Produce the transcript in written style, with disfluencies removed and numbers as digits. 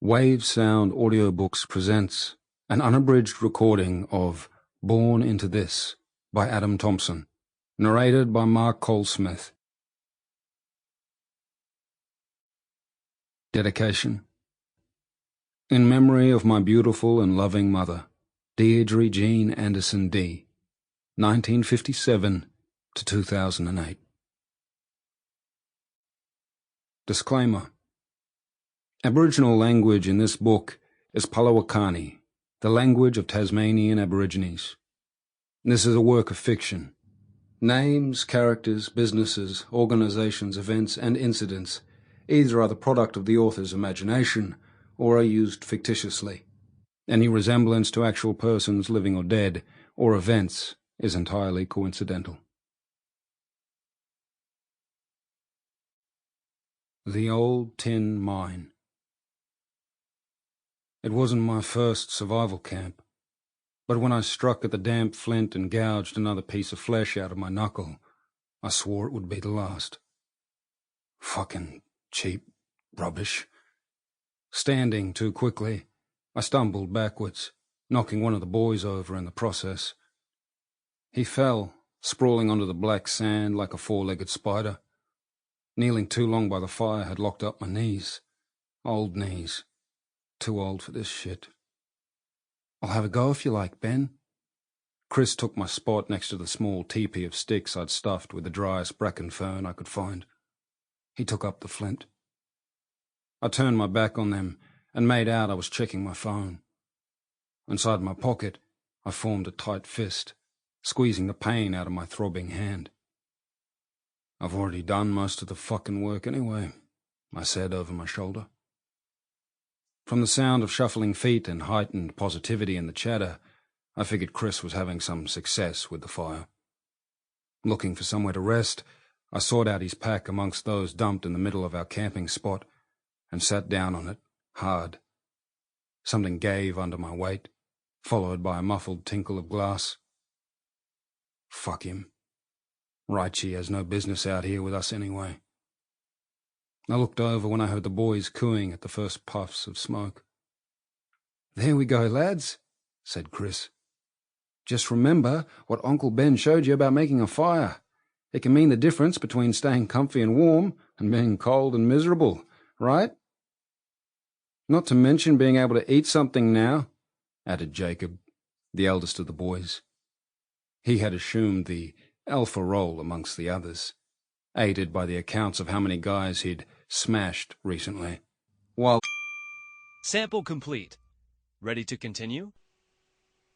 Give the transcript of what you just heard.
Wavesound Audiobooks presents an unabridged recording of Born Into This by Adam Thompson, narrated by Mark Colesmith. Dedication. In memory of my beautiful and loving mother, Deirdre Jean Anderson D., 1957 to 2008. Disclaimer. Aboriginal language in this book is Palawakani, the language of Tasmanian Aborigines. This is a work of fiction. Names, characters, businesses, organisations, events, and incidents either are the product of the author's imagination or are used fictitiously. Any resemblance to actual persons, living or dead, or events is entirely coincidental. The Old Tin Mine. It wasn't my first survival camp, but when I struck at the damp flint and gouged another piece of flesh out of my knuckle, I swore it would be the last. Fucking cheap rubbish. Standing too quickly, I stumbled backwards, knocking one of the boys over in the process. He fell, sprawling onto the black sand like a four-legged spider. Kneeling too long by the fire had locked up my knees. Old knees. Too old for this shit. I'll have a go if you like, Ben. Chris took my spot next to the small teepee of sticks I'd stuffed with the driest bracken fern I could find. He took up the flint. I turned my back on them and made out I was checking my phone. Inside my pocket, I formed a tight fist, squeezing the pain out of my throbbing hand. I've already done most of the fucking work anyway, I said over my shoulder. From the sound of shuffling feet and heightened positivity in the chatter, I figured Chris was having some success with the fire. Looking for somewhere to rest, I sought out his pack amongst those dumped in the middle of our camping spot and sat down on it, hard. Something gave under my weight, followed by a muffled tinkle of glass. Fuck him. Raichi has no business out here with us anyway. I looked over when I heard the boys cooing at the first puffs of smoke. "There we go, lads," said Chris. "Just remember what Uncle Ben showed you about making a fire. It can mean the difference between staying comfy and warm and being cold and miserable, right? Not to mention being able to eat something now," added Jacob, the eldest of the boys. He had assumed the alpha role amongst the others, aided by the accounts of how many guys he'd smashed recently. While Sample complete. Ready to continue?